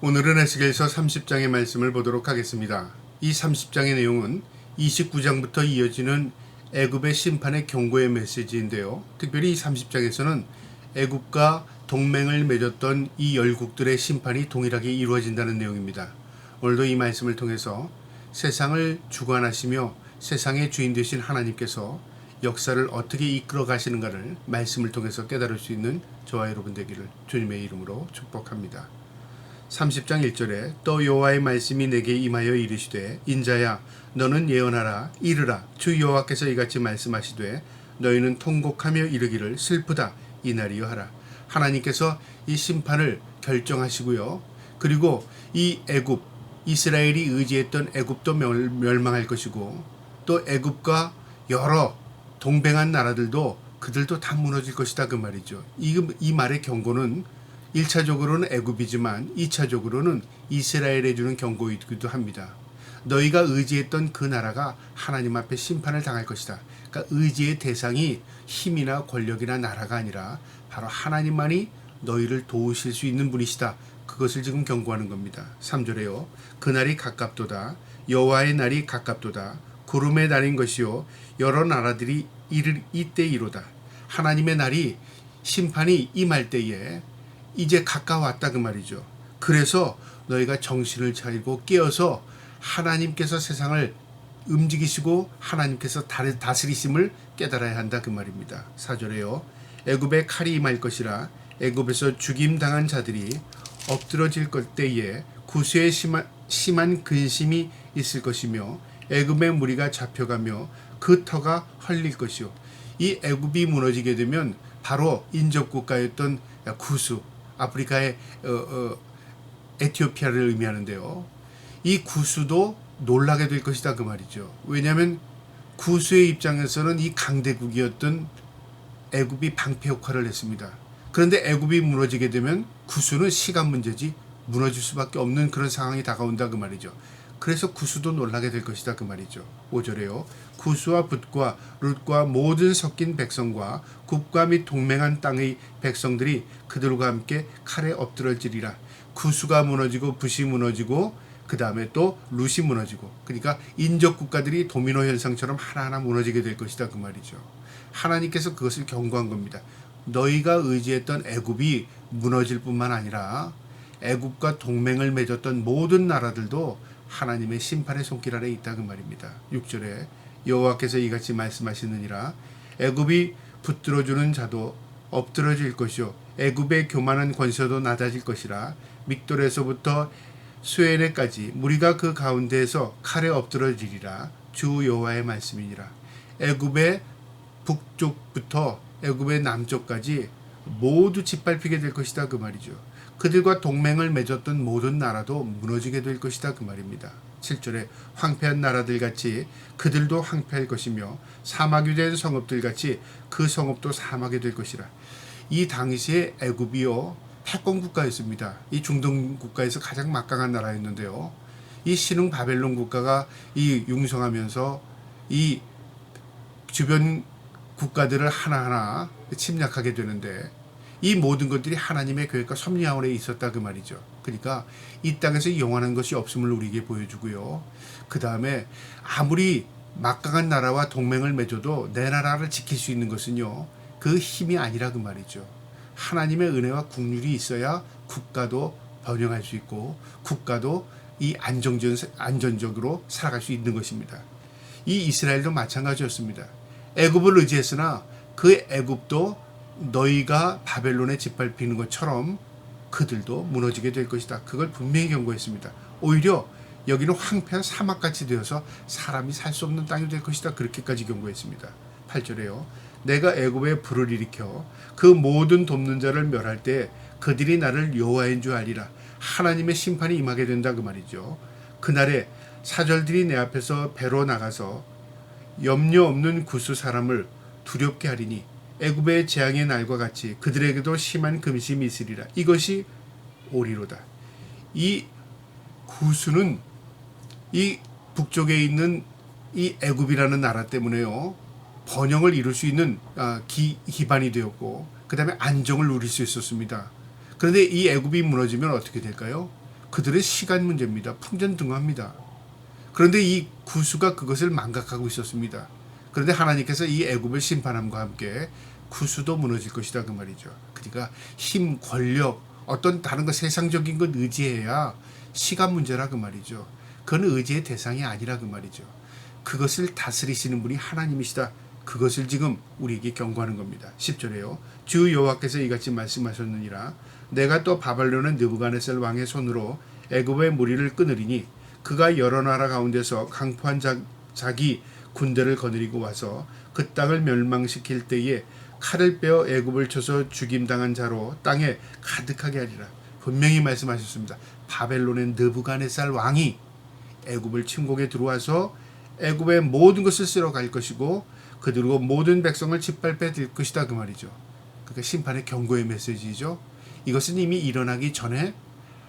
오늘은 에스겔서 30장의 말씀을 보도록 하겠습니다. 이 30장의 내용은 29장부터 이어지는 애굽의 심판의 경고의 메시지인데요. 특별히 이 30장에서는 애굽과 동맹을 맺었던 이 열국들의 심판이 동일하게 이루어진다는 내용입니다. 오늘도 이 말씀을 통해서 세상을 주관하시며 세상의 주인 되신 하나님께서 역사를 어떻게 이끌어 가시는가를 말씀을 통해서 깨달을 수 있는 저와 여러분 되기를 주님의 이름으로 축복합니다. 30장 1절에 또 여호와의 말씀이 내게 임하여 이르시되 인자야 너는 예언하라 이르라 주 여호와께서 이같이 말씀하시되 너희는 통곡하며 이르기를 슬프다 이날이여 하라. 하나님께서 이 심판을 결정하시고요. 그리고 이 애굽 이스라엘이 의지했던 애굽도 멸망할 것이고 또 애굽과 여러 동맹한 나라들도 그들도 다 무너질 것이다 그 말이죠. 이 말의 경고는 1차적으로는 애굽이지만 2차적으로는 이스라엘에 주는 경고이기도 합니다. 너희가 의지했던 그 나라가 하나님 앞에 심판을 당할 것이다. 그러니까 의지의 대상이 힘이나 권력이나 나라가 아니라 바로 하나님만이 너희를 도우실 수 있는 분이시다. 그것을 지금 경고하는 겁니다. 3절에요. 그날이 가깝도다. 여호와의 날이 가깝도다. 구름의 날인 것이요 여러 나라들이 이를 이때이로다. 하나님의 날이 심판이 임할 때에 이제 가까웠다 그 말이죠. 그래서 너희가 정신을 차리고 깨어서 하나님께서 세상을 움직이시고 하나님께서 다스리심을 깨달아야 한다 그 말입니다. 4절에요. 애굽에 칼이 임할 것이라 애굽에서 죽임당한 자들이 엎드러질 때에 구수에 심한 근심이 있을 것이며 애굽의 무리가 잡혀가며 그 터가 헐릴 것이요. 이 애굽이 무너지게 되면 바로 인접국가였던 구수 아프리카의 에티오피아를 의미하는데요. 이 구수도 놀라게 될 것이다 그 말이죠. 왜냐하면 구수의 입장에서는 이 강대국이었던 애굽이 방패 역할을 했습니다. 그런데 애굽이 무너지게 되면 구수는 시간 문제지 무너질 수밖에 없는 그런 상황이 다가온다 그 말이죠. 그래서 구수도 놀라게 될 것이다 그 말이죠. 5절에요. 구수와 붓과 룻과 모든 섞인 백성과 국가 및 동맹한 땅의 백성들이 그들과 함께 칼에 엎드러지리라. 구수가 무너지고 붓이 무너지고 그 다음에 또 룻이 무너지고 그러니까 인접 국가들이 도미노 현상처럼 하나하나 무너지게 될 것이다 그 말이죠. 하나님께서 그것을 경고한 겁니다. 너희가 의지했던 애굽이 무너질 뿐만 아니라 애굽과 동맹을 맺었던 모든 나라들도 하나님의 심판의 손길 아래 있다 그 말입니다. 6절에 여호와께서 이같이 말씀하시느니라 애굽이 붙들어주는 자도 엎드러질 것이요 애굽의 교만한 권세도 낮아질 것이라. 믹돌에서부터 수에네까지 무리가 그 가운데에서 칼에 엎드러지리라. 주 여호와의 말씀이니라. 애굽의 북쪽부터 애굽의 남쪽까지 모두 짓밟히게 될 것이다 그 말이죠. 그들과 동맹을 맺었던 모든 나라도 무너지게 될 것이다 그 말입니다. 7절에 황폐한 나라들 같이 그들도 황폐할 것이며 사막이 된 성읍들 같이 그 성읍도 사막이 될 것이라. 이 당시에 애굽이요 패권 국가였습니다. 이 중동 국가에서 가장 막강한 나라였는데요. 이 신흥 바벨론 국가가 이 융성하면서 이 주변 국가들을 하나하나 침략하게 되는데 이 모든 것들이 하나님의 계획과 섭리 아래 있었다 그 말이죠. 그러니까 이 땅에서 영원한 것이 없음을 우리에게 보여주고요. 그 다음에 아무리 막강한 나라와 동맹을 맺어도 내 나라를 지킬 수 있는 것은요 그 힘이 아니라 그 말이죠. 하나님의 은혜와 국률이 있어야 국가도 번영할 수 있고 국가도 이 안전적으로 살아갈 수 있는 것입니다. 이 이스라엘도 마찬가지였습니다. 애굽을 의지했으나 그 애굽도 너희가 바벨론에 짓밟히는 것처럼 그들도 무너지게 될 것이다. 그걸 분명히 경고했습니다. 오히려 여기는 황폐한 사막같이 되어서 사람이 살 수 없는 땅이 될 것이다. 그렇게까지 경고했습니다. 8절에요. 내가 애굽에 불을 일으켜 그 모든 돕는 자를 멸할 때 그들이 나를 여호와인 줄 알리라. 하나님의 심판이 임하게 된다 그 말이죠. 그날에 사절들이 내 앞에서 배로 나가서 염려 없는 구수 사람을 두렵게 하리니 애굽의 재앙의 날과 같이 그들에게도 심한 금심이 있으리라. 이것이 오리로다. 이 구수는 이 북쪽에 있는 이 애굽이라는 나라 때문에요 번영을 이룰 수 있는 기반이 되었고 그 다음에 안정을 누릴 수 있었습니다. 그런데 이 애굽이 무너지면 어떻게 될까요? 그들의 시간 문제입니다. 풍전등화입니다. 그런데 이 구수가 그것을 망각하고 있었습니다. 그런데 하나님께서 이 애굽을 심판함과 함께 구수도 무너질 것이다 그 말이죠. 그러니까 힘, 권력, 어떤 다른 것 세상적인 것 의지해야 시간 문제라 그 말이죠. 그건 의지의 대상이 아니라 그 말이죠. 그것을 다스리시는 분이 하나님이시다. 그것을 지금 우리에게 경고하는 겁니다. 10절에요. 주 여호와께서 이같이 말씀하셨느니라. 내가 또 바벨론의 느부갓네살 왕의 손으로 애굽의 무리를 끊으리니 그가 여러 나라 가운데서 강포한 자기 군대를 거느리고 와서 그 땅을 멸망시킬 때에 칼을 빼어 애굽을 쳐서 죽임당한 자로 땅에 가득하게 하리라. 분명히 말씀하셨습니다. 바벨론의 느부갓네살 왕이 애굽을 침공에 들어와서 애굽의 모든 것을 쓸어 갈 것이고 그들로 모든 백성을 짓밟아 들 것이다 그 말이죠. 그러니까 심판의 경고의 메시지죠. 이것은 이미 일어나기 전에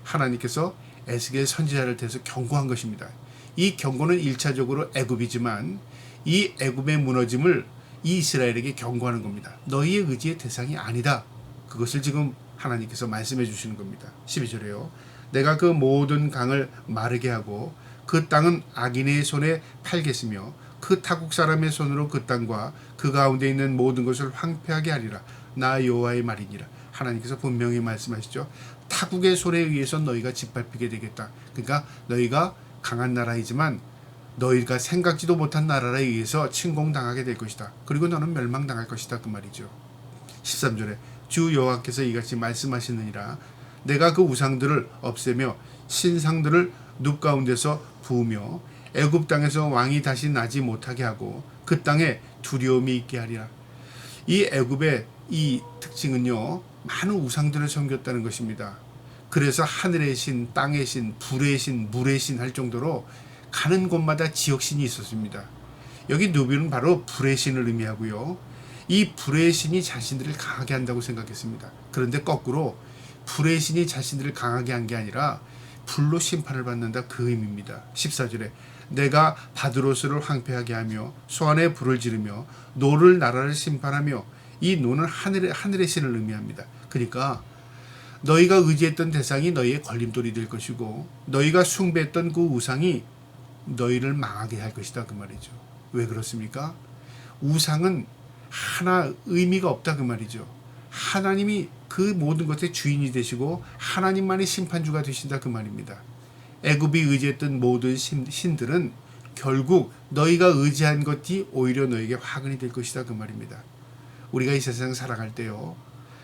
하나님께서 에스겔 선지자를 통해서 경고한 것입니다. 이 경고는 1차적으로 애굽이지만 이 애굽의 무너짐을 이스라엘에게 경고하는 겁니다. 너희의 의지의 대상이 아니다. 그것을 지금 하나님께서 말씀해 주시는 겁니다. 12절에요. 내가 그 모든 강을 마르게 하고 그 땅은 악인의 손에 팔겠으며 그 타국 사람의 손으로 그 땅과 그 가운데 있는 모든 것을 황폐하게 하리라. 나 여호와의 말이니라. 하나님께서 분명히 말씀하시죠. 타국의 손에 의해서 너희가 짓밟히게 되겠다. 그러니까 너희가 강한 나라이지만 너희가 생각지도 못한 나라에 의해서 침공당하게 될 것이다. 그리고 너는 멸망당할 것이다. 그 말이죠. 13절에 주 여호와께서 이같이 말씀하시느니라. 내가 그 우상들을 없애며 신상들을 눕 가운데서 부으며 애굽 땅에서 왕이 다시 나지 못하게 하고 그 땅에 두려움이 있게 하리라. 이 애굽의 이 특징은요, 많은 우상들을 섬겼다는 것입니다. 그래서 하늘의 신, 땅의 신, 불의 신, 물의 신 할 정도로 가는 곳마다 지역신이 있었습니다. 여기 누비는 바로 불의 신을 의미하고요. 이 불의 신이 자신들을 강하게 한다고 생각했습니다. 그런데 거꾸로 불의 신이 자신들을 강하게 한 게 아니라 불로 심판을 받는다 그 의미입니다. 14절에 내가 바드로스를 황폐하게 하며 소안에 불을 지르며 노를 나라를 심판하며 이 노는 하늘의 신을 의미합니다. 그러니까 너희가 의지했던 대상이 너희의 걸림돌이 될 것이고 너희가 숭배했던 그 우상이 너희를 망하게 할 것이다 그 말이죠. 왜 그렇습니까? 우상은 하나 의미가 없다 그 말이죠. 하나님이 그 모든 것의 주인이 되시고 하나님만이 심판주가 되신다 그 말입니다. 애굽이 의지했던 모든 신들은 결국 너희가 의지한 것이 오히려 너에게 화근이 될 것이다 그 말입니다. 우리가 이 세상 살아갈 때요,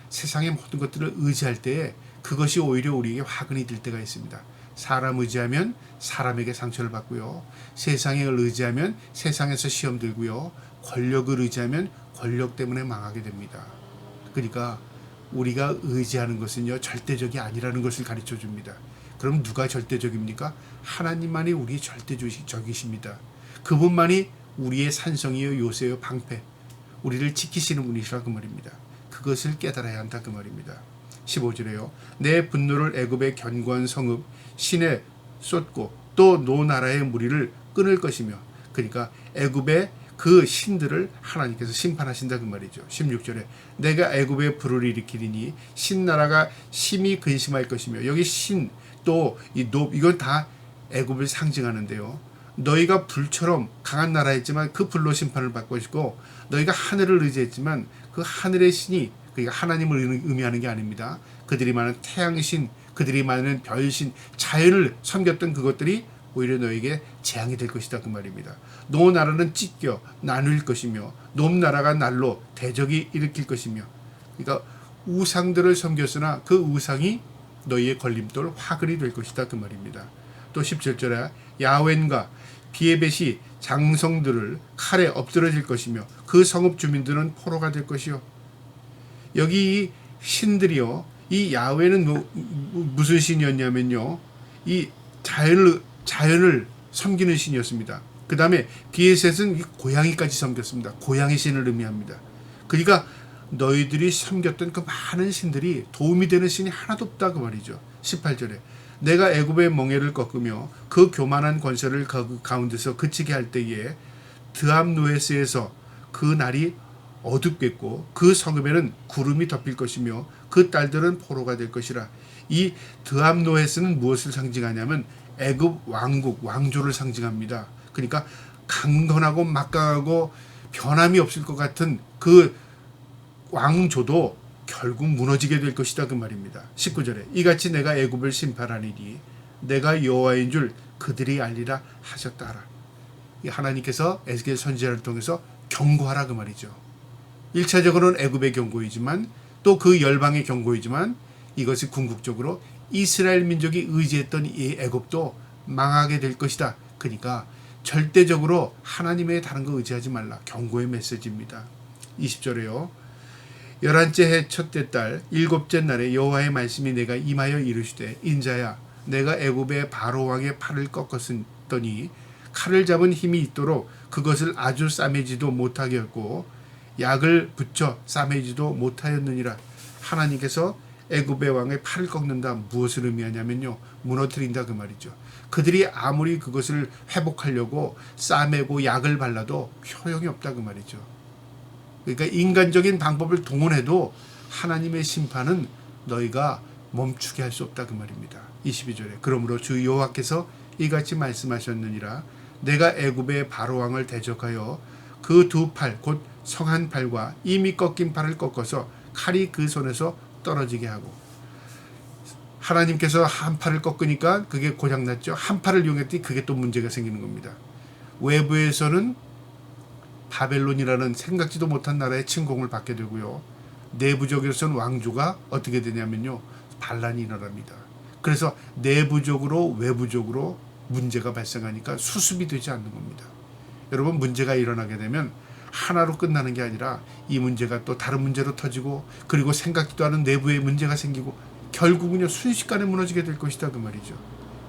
세상의 모든 것들을 의지할 때에 그것이 오히려 우리에게 화근이 될 때가 있습니다. 사람 의지하면 사람에게 상처를 받고요, 세상을 의지하면 세상에서 시험 들고요, 권력을 의지하면 권력 때문에 망하게 됩니다. 그러니까 우리가 의지하는 것은요, 절대적이 아니라는 것을 가르쳐 줍니다. 그럼 누가 절대적입니까? 하나님만이 우리의 절대적이십니다. 그분만이 우리의 산성이요 요새요 방패, 우리를 지키시는 분이시라 그 말입니다. 그것을 깨달아야 한다 그 말입니다. 15절에요. 내 분노를 애굽의 견고한 성읍 신에 쏟고 또 노 나라의 무리를 끊을 것이며, 그러니까 애굽의 그 신들을 하나님께서 심판하신다 그 말이죠. 16절에 내가 애굽에 불을 일으키리니 신나라가 심히 근심할 것이며, 여기 신 또 이 노 이건 다 애굽을 상징하는데요. 너희가 불처럼 강한 나라였지만 그 불로 심판을 받고 있고, 너희가 하늘을 의지했지만 그 하늘의 신이, 그러니까 하나님을 의미하는 게 아닙니다. 그들이 많은 태양신, 그들이 많은 별신, 자연을 섬겼던 그것들이 오히려 너에게 재앙이 될 것이다 그 말입니다. 노 나라는 찢겨 나눌 것이며 놈 나라가 날로 대적이 일으킬 것이며, 그러니까 우상들을 섬겼으나 그 우상이 너희의 걸림돌 화근이 될 것이다 그 말입니다. 또 17절에 야웬과 비에벳이 장성들을 칼에 엎드러질 것이며 그 성읍 주민들은 포로가 될 것이요. 여기 신들이요, 이 야훼는 무슨 신이었냐면요, 이 자연을 섬기는 신이었습니다. 그 다음에 비에셋은 고양이까지 섬겼습니다. 고양이 신을 의미합니다. 그러니까 너희들이 섬겼던 그 많은 신들이 도움이 되는 신이 하나도 없다 그 말이죠. 18절에 내가 애굽의 멍에를 꺾으며 그 교만한 권세를 그 가운데서 그치게 할 때에 드압노에스에서 그 날이 어둡겠고 그 성읍에는 구름이 덮일 것이며 그 딸들은 포로가 될 것이라. 이 드암노헤스는 무엇을 상징하냐면 애굽 왕국, 왕조를 상징합니다. 그러니까 강건하고 막강하고 변함이 없을 것 같은 그 왕조도 결국 무너지게 될 것이다 그 말입니다. 19절에 이같이 내가 애굽을 심판하리니 내가 여호와인 줄 그들이 알리라 하셨다 하라. 하나님께서 에스겔 선지자를 통해서 경고하라 그 말이죠. 1차적으로는 애굽의 경고이지만 또 그 열방의 경고이지만 이것이 궁극적으로 이스라엘 민족이 의지했던 이 애굽도 망하게 될 것이다. 그러니까 절대적으로 하나님의 다른 거 의지하지 말라. 경고의 메시지입니다. 20절에요. 11째 해 첫째 달 7째 날에 여호와의 말씀이 내가 임하여 이르시되 인자야 내가 애굽의 바로 왕의 팔을 꺾었더니 칼을 잡은 힘이 있도록 그것을 아주 싸매지도 못하게 했고 약을 붙여 싸매지도 못하였느니라. 하나님께서 애굽의 왕의 팔을 꺾는다. 무엇을 의미하냐면요. 무너뜨린다 그 말이죠. 그들이 아무리 그것을 회복하려고 싸매고 약을 발라도 효용이 없다 그 말이죠. 그러니까 인간적인 방법을 동원해도 하나님의 심판은 너희가 멈추게 할 수 없다 그 말입니다. 22절에 그러므로 주 여호와께서 이같이 말씀하셨느니라. 내가 애굽의 바로왕을 대적하여 그 두 팔 곧 성한 팔과 이미 꺾인 팔을 꺾어서 칼이 그 손에서 떨어지게 하고 하나님께서 한 팔을 꺾으니까 그게 고장났죠. 한 팔을 이용했더니 그게 또 문제가 생기는 겁니다. 외부에서는 바벨론이라는 생각지도 못한 나라의 침공을 받게 되고요. 내부적으로서는 왕조가 어떻게 되냐면요. 반란이 일어납니다. 그래서 내부적으로 외부적으로 문제가 발생하니까 수습이 되지 않는 겁니다. 여러분 문제가 일어나게 되면 하나로 끝나는 게 아니라 이 문제가 또 다른 문제로 터지고 그리고 생각지도 않은 내부에 문제가 생기고 결국은요 순식간에 무너지게 될 것이다 그 말이죠.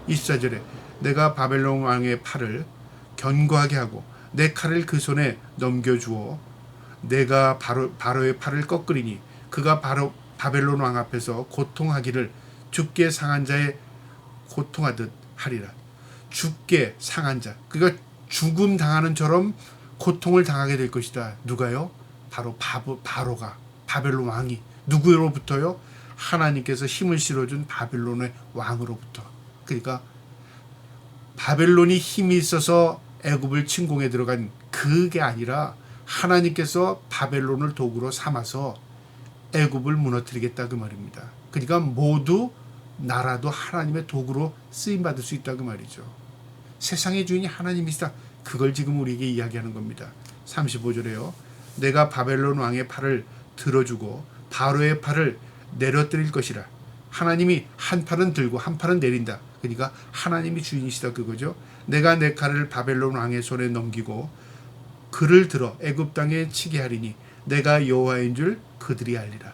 24절에 내가 바벨론 왕의 팔을 견고하게 하고 내 칼을 그 손에 넘겨주어 내가 바로의 팔을 꺾으리니 그가 바로 바벨론 왕 앞에서 고통하기를 죽게 상한 자의 고통하듯 하리라. 죽게 상한 자 그러니까 죽음 당하는처럼 고통을 당하게 될 것이다. 누가요? 바로 바로가 바벨론 왕이 누구로부터요? 하나님께서 힘을 실어준 바벨론의 왕으로부터. 그러니까 바벨론이 힘이 있어서 애굽을 침공에 들어간 그게 아니라 하나님께서 바벨론을 도구로 삼아서 애굽을 무너뜨리겠다 그 말입니다. 그러니까 모두 나라도 하나님의 도구로 쓰임받을 수 있다 그 말이죠. 세상의 주인이 하나님이시다. 그걸 지금 우리에게 이야기하는 겁니다. 35절에요. 내가 바벨론 왕의 팔을 들어주고 바로의 팔을 내려뜨릴 것이라. 하나님이 한 팔은 들고 한 팔은 내린다. 그러니까 하나님이 주인이시다 그거죠. 내가 내 칼을 바벨론 왕의 손에 넘기고 그를 들어 애굽 땅에 치게 하리니 내가 여호와인 줄 그들이 알리라.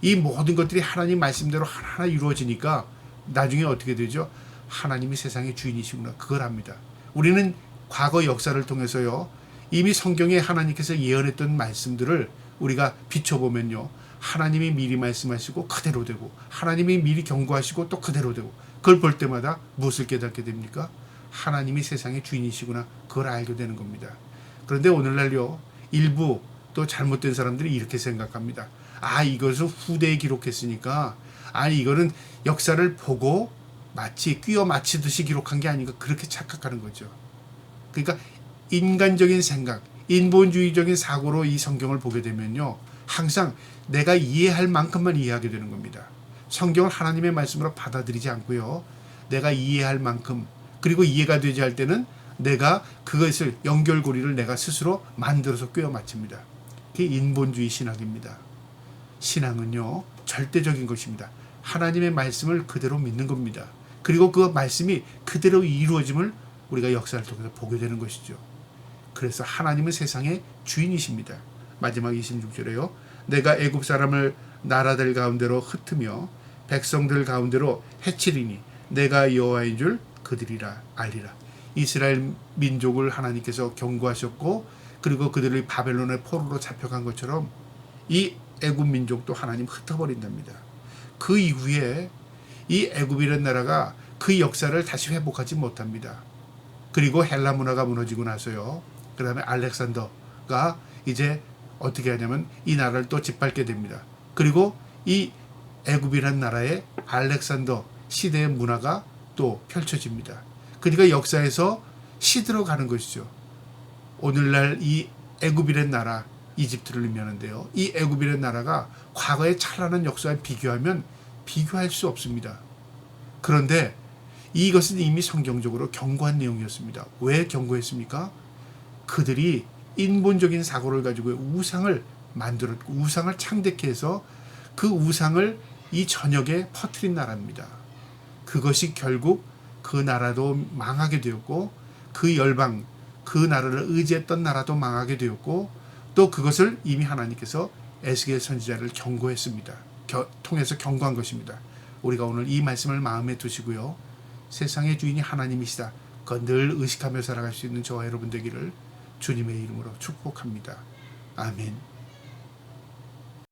이 모든 것들이 하나님 말씀대로 하나하나 이루어지니까 나중에 어떻게 되죠? 하나님이 세상의 주인이시구나. 그걸 압니다. 우리는 과거 역사를 통해서요. 이미 성경에 하나님께서 예언했던 말씀들을 우리가 비춰보면요. 하나님이 미리 말씀하시고 그대로 되고 하나님이 미리 경고하시고 또 그대로 되고 그걸 볼 때마다 무엇을 깨닫게 됩니까? 하나님이 세상의 주인이시구나. 그걸 알게 되는 겁니다. 그런데 오늘날요. 일부 또 잘못된 사람들이 이렇게 생각합니다. 아 이것을 후대에 기록했으니까 아니 이거는 역사를 보고 마치 끼워 맞히듯이 기록한 게 아닌가 그렇게 착각하는 거죠. 그러니까 인간적인 생각, 인본주의적인 사고로 이 성경을 보게 되면요. 항상 내가 이해할 만큼만 이해하게 되는 겁니다. 성경을 하나님의 말씀으로 받아들이지 않고요. 내가 이해할 만큼 그리고 이해가 되지 할 때는 내가 그것을 연결고리를 내가 스스로 만들어서 꿰어 맞춥니다. 그게 인본주의 신학입니다. 신앙은요. 절대적인 것입니다. 하나님의 말씀을 그대로 믿는 겁니다. 그리고 그 말씀이 그대로 이루어짐을 우리가 역사를 통해서 보게 되는 것이죠. 그래서 하나님은 세상의 주인이십니다. 마지막 26절에요. 내가 애굽 사람을 나라들 가운데로 흩으며 백성들 가운데로 해치리니 내가 여호와인 줄 그들이라 알리라. 이스라엘 민족을 하나님께서 경고하셨고 그리고 그들을 바벨론의 포로로 잡혀간 것처럼 이 애굽 민족도 하나님 흩어버린답니다. 그 이후에 이 애굽이라는 나라가 그 역사를 다시 회복하지 못합니다. 그리고 헬라 문화가 무너지고 나서요. 그 다음에 알렉산더가 이제 어떻게 하냐면 이 나라를 또 짓밟게 됩니다. 그리고 이 애굽이란 나라의 알렉산더 시대의 문화가 또 펼쳐집니다. 그러니까 역사에서 시들어가는 것이죠. 오늘날 이 애굽이란 나라, 이집트를 의미하는데요. 이 애굽이란 나라가 과거의 찬란한 역사와 비교하면 비교할 수 없습니다. 그런데 이것은 이미 성경적으로 경고한 내용이었습니다. 왜 경고했습니까? 그들이 인본적인 사고를 가지고 우상을 만들었고 우상을 창대케 해서 그 우상을 이 전역에 퍼뜨린 나라입니다. 그것이 결국 그 나라도 망하게 되었고 그 열방, 그 나라를 의지했던 나라도 망하게 되었고 또 그것을 이미 하나님께서 에스겔 선지자를 경고했습니다. 통해서 경고한 것입니다. 우리가 오늘 이 말씀을 마음에 두시고요. 세상의 주인이 하나님이시다. 그거 늘 의식하며 살아갈 수 있는 저와 여러분 되기를 주님의 이름으로 축복합니다. 아멘.